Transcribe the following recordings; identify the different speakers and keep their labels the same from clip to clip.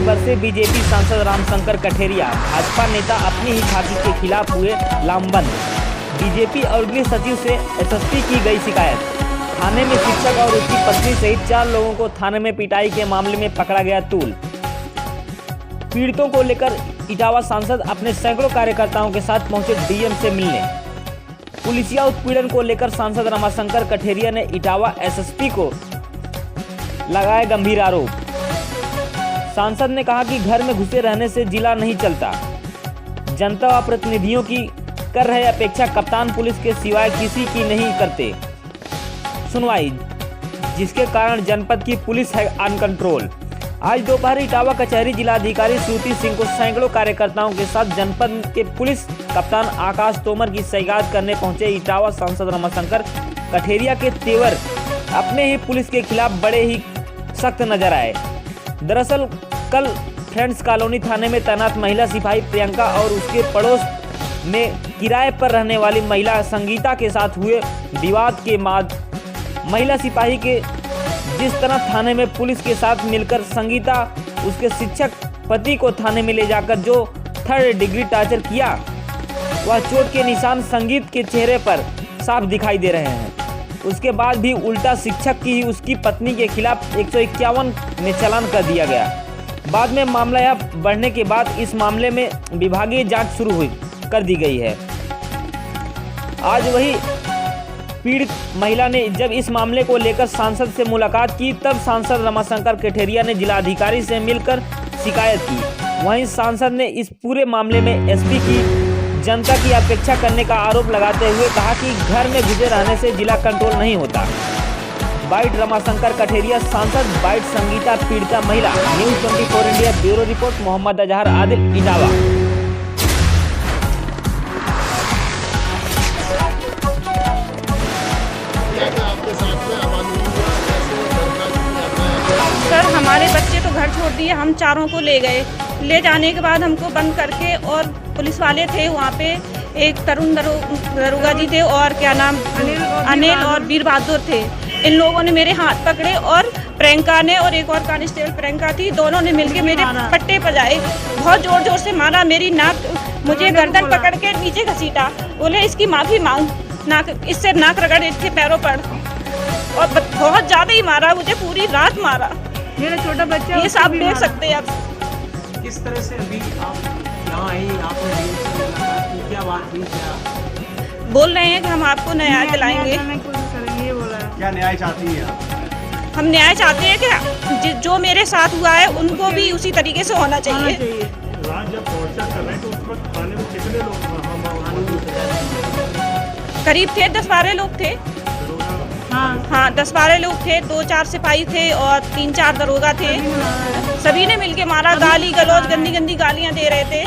Speaker 1: बरसे बीजेपी सांसद रामशंकर कठेरिया। भाजपा नेता अपनी ही छाती के खिलाफ हुए लामबंद। बीजेपी और गृह सचिव से एसएसपी की गई शिकायत। थाने में शिक्षक और उसकी पत्नी सहित 4 लोगों को थाने में पिटाई के मामले में पकड़ा गया तूल। पीड़ितों को लेकर इटावा सांसद अपने सैकड़ों कार्यकर्ताओं के साथ पहुंचे डीएम से मिलने। पुलिसिया उत्पीड़न को लेकर सांसद रामशंकर कठेरिया ने इटावा एसएसपी को लगाए गंभीर आरोप। सांसद ने कहा कि घर में घुसे रहने से जिला नहीं चलता। जनता व प्रतिनिधियों की कर रहे अपेक्षा कप्तान पुलिस के सिवाय किसी की नहीं करते सुनवाई, जिसके कारण जनपद की पुलिस है अनकंट्रोल। आज दोपहर इटावा कचहरी जिलाधिकारी श्रुति सिंह को सैकड़ों कार्यकर्ताओं के साथ जनपद के पुलिस कप्तान आकाश तोमर की शिकायत करने पहुंचे इटावा सांसद रामशंकर कठेरिया के तेवर अपने ही पुलिस के खिलाफ बड़े ही सख्त नजर आए। दरअसल कल फ्रेंड्स कॉलोनी थाने में तैनात महिला सिपाही प्रियंका और उसके पड़ोस में किराए पर रहने वाली महिला संगीता के साथ हुए विवाद के बाद महिला सिपाही के जिस तरह थाने में पुलिस के साथ मिलकर संगीता उसके शिक्षक पति को थाने में ले जाकर जो 3rd डिग्री टॉर्चर किया, वह चोट के निशान संगीत के चेहरे पर साफ दिखाई दे रहे हैं। उसके बाद भी उल्टा शिक्षक की ही उसकी पत्नी के खिलाफ 151 में चालान कर दिया गया। बाद में मामला यह बढ़ने के बाद इस मामले में विभागीय जांच शुरू कर दी गई है। आज वही पीड़ित महिला ने जब इस मामले को लेकर सांसद से मुलाकात की, तब सांसद रामशंकर कठेरिया ने जिलाधिकारी से मिलकर शिकायत की। वहीं सांसद ने इस पूरे मामले में एसपी की जनता की अपेक्षा करने का आरोप लगाते हुए कहा कि घर में घुसे रहने से जिला कंट्रोल नहीं होता। बाइट रामशंकर कठेरिया सांसद, बाइट संगीता पीड़िता महिला। News 24 India bureau report Mohammad Azhar Adil, Etawah.
Speaker 2: Sir, हमारे बच्चे तो घर छोड़ दिए, हम चारों को ले गए। ले जाने के बाद हमको बंद करके, और पुलिस वाले थे वहाँ पे, एक तरुण दरोगा जी थे और क्या नाम अनिल और वीर बहादुर थे। इन लोगों ने मेरे हाथ पकड़े और प्रियंका ने और एक और कांस्टेबल प्रियंका थी, दोनों ने मिलके मेरे पट्टे बजाए, बहुत जोर जोर से मारा। मेरी नाक, मुझे गर्दन पकड़ के नीचे घसीटा, बोले इसकी माफ़ी मांग, नाक इससे नाक रगड़ इसके पैरों पर, और बहुत ज़्यादा ही मारा, मुझे पूरी रात मारा।
Speaker 3: मेरा छोटा बच्चा,
Speaker 2: ये सब देख सकते हैं आप।
Speaker 4: किस तरह से अभी आप यहाँ आई, आपने क्या बात हुई, क्या
Speaker 2: बोल रहे हैं कि हम आपको न्याय दिलाएंगे।
Speaker 4: क्या न्याय चाहती हैं आप?
Speaker 2: हम न्याय चाहते हैं कि जो मेरे साथ हुआ है उनको भी उसी तरीके से होना चाहिए।
Speaker 5: रात जब टॉर्चर कर रहे हैं तो उस वक्त थाने में कितने लोग
Speaker 2: करीब थे 10-12 लोग थे। हाँ 10-12 लोग थे, 2-4 सिपाही थे और 3-4 दरोगा थे। सभी ने मिलके मारा, गाली गलौज, गंदी गंदी गालियाँ दे रहे थे।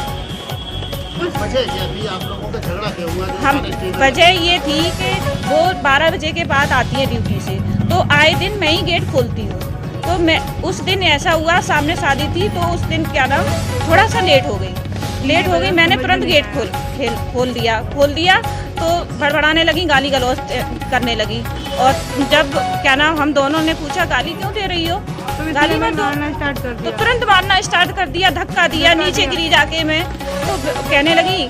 Speaker 6: आप लोगों का झगड़ा क्यों हुआ?
Speaker 2: हम वजह ये थी कि वो 12 बजे के बाद आती है ड्यूटी से, तो आए दिन मैं ही गेट खोलती हूँ। तो मैं उस दिन ऐसा हुआ, सामने शादी थी, तो उस दिन क्या नाम थोड़ा सा लेट हो गई। मैंने तुरंत गेट खोल दिया तो बड़बड़ाने लगी, गाली गलौज करने लगी। और जब क्या नाम हम दोनों ने पूछा गाली क्यों दे रही हो, गाली में तो तुरंत मारना स्टार्ट कर दिया, धक्का दिया, नीचे गिरी जाके मैं। तो कहने लगी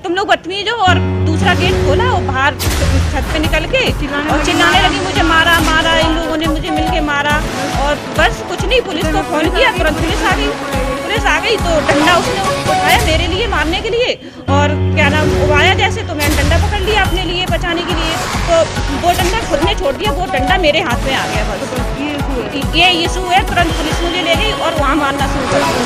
Speaker 2: तुम लोग बदतमीज हो, और दूसरा गेट खोला और बाहर छत पे निकल के और चिल्लाने लगी, मुझे मारा, इन लोगों ने मुझे मिलके मारा। और बस कुछ नहीं, पुलिस को फोन किया, तुरंत पुलिस आ गई। तो डंडा उसने उठाया मेरे लिए मारने के लिए, और क्या नाम उबाया जैसे, तो मैंने डंडा पकड़ लिया अपने लिए बचाने के लिए। तो वो डंडा खुद ने छोड़ दिया, वो डंडा मेरे हाथ में आ गया। बस ये इशू है। तुरंत पुलिस मुझे ले गई और वहाँ मारना शुरू कर दिया।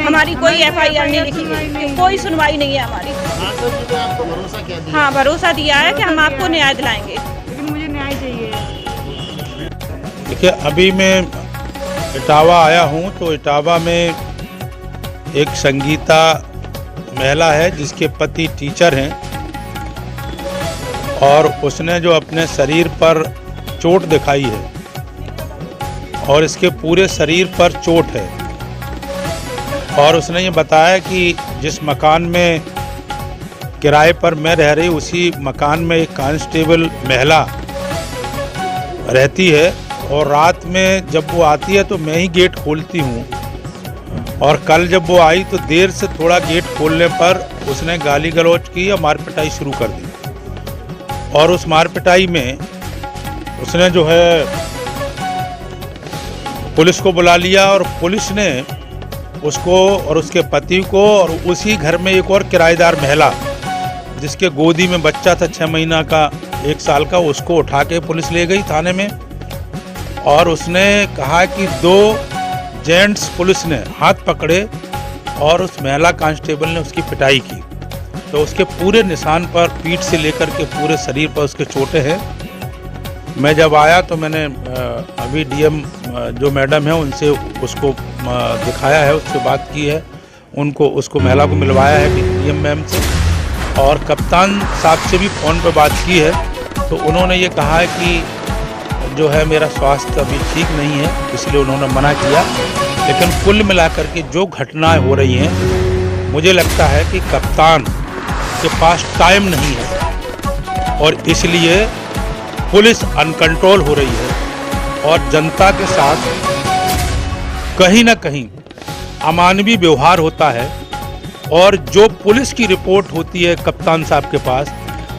Speaker 2: हमारी कोई FIR नहीं लिखी गई, कोई सुनवाई नहीं है हमारी।
Speaker 6: आपको भरोसा क्या दिया?
Speaker 2: हाँ, भरोसा दिया है कि हम आपको न्याय दिलाएंगे,
Speaker 3: लेकिन मुझे न्याय चाहिए।
Speaker 7: देखिए, अभी मैं इटावा आया हूँ, तो इटावा में एक संगीता महिला है जिसके पति टीचर हैं, और उसने जो अपने शरीर पर चोट दिखाई है, और इसके पूरे शरीर पर चोट है। और उसने ये बताया कि जिस मकान में किराए पर मैं रह रही, उसी मकान में एक कांस्टेबल महिला रहती है और रात में जब वो आती है तो मैं ही गेट खोलती हूँ। और कल जब वो आई तो देर से थोड़ा गेट खोलने पर उसने गाली गलौज की और मार पिटाई शुरू कर दी। और उस मार पिटाई में उसने जो है पुलिस को बुला लिया और पुलिस ने उसको और उसके पति को और उसी घर में एक और किराएदार महिला जिसके गोदी में बच्चा था 6 महीना का 1 साल का, उसको उठा के पुलिस ले गई थाने में। और उसने कहा कि 2 जेंट्स पुलिस ने हाथ पकड़े और उस महिला कांस्टेबल ने उसकी पिटाई की। तो उसके पूरे निशान पर पीठ से लेकर के पूरे शरीर पर उसके चोटें हैं। मैं जब आया तो मैंने अभी डीएम जो मैडम है उनसे उसको दिखाया है, उससे बात की है, उसको महिला को मिलवाया है डीएम मैम से, और कप्तान साहब से भी फ़ोन पर बात की है। तो उन्होंने ये कहा है कि जो है मेरा स्वास्थ्य अभी ठीक नहीं है, इसलिए उन्होंने मना किया। लेकिन कुल मिलाकर के जो घटनाएं हो रही हैं, मुझे लगता है कि कप्तान के पास टाइम नहीं है और इसलिए पुलिस अनकंट्रोल हो रही है और जनता के साथ कहीं ना कहीं अमानवीय व्यवहार होता है। और जो पुलिस की रिपोर्ट होती है कप्तान साहब के पास,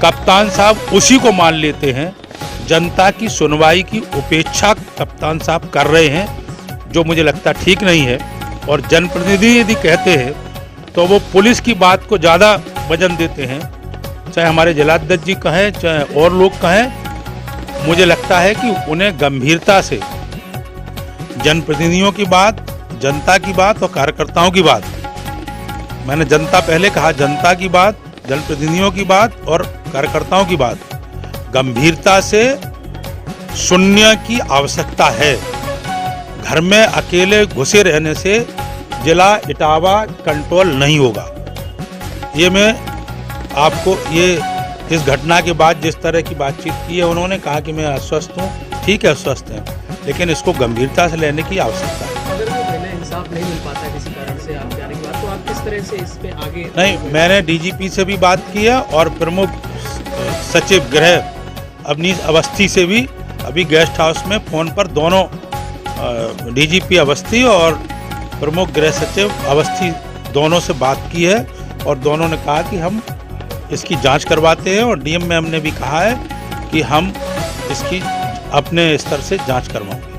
Speaker 7: कप्तान साहब उसी को मान लेते हैं। जनता की सुनवाई की उपेक्षा कप्तान साहब कर रहे हैं, जो मुझे लगता ठीक नहीं है। और जनप्रतिनिधि यदि कहते हैं तो वो पुलिस की बात को ज़्यादा वजन देते हैं, चाहे हमारे जिलाध्यक्ष जी कहें चाहे और लोग कहें। मुझे लगता है कि उन्हें गंभीरता से जनप्रतिनिधियों की बात, जनता की बात और कार्यकर्ताओं की बात, मैंने जनता पहले कहा, जनता की बात, जनप्रतिनिधियों की बात और कार्यकर्ताओं की बात गंभीरता से सुनने की आवश्यकता है। घर में अकेले घुसे रहने से जिला इटावा कंट्रोल नहीं होगा। ये मैं आपको इस घटना के बाद जिस तरह की बातचीत की है, उन्होंने कहा कि मैं अस्वस्थ हूँ, ठीक है अस्वस्थ हैं, लेकिन इसको गंभीरता से लेने की आवश्यकता है।
Speaker 4: अगर वो पहले इंसाफ नहीं मिल पाता है किसी कारण से आपके आने के बाद, तो आप किस तरह से इस पे आगे?
Speaker 7: नहीं, मैंने डीजीपी से भी बात की है और प्रमुख सचिव गृह अवनीश अवस्थी से भी अभी गेस्ट हाउस में फ़ोन पर दोनों डीजीपी अवस्थी और प्रमुख गृह सचिव अवस्थी दोनों से बात की है और दोनों ने कहा कि हम इसकी जांच करवाते हैं। और डीएम मैम ने भी कहा है कि हम इसकी अपने स्तर से जांच करवाएंगे।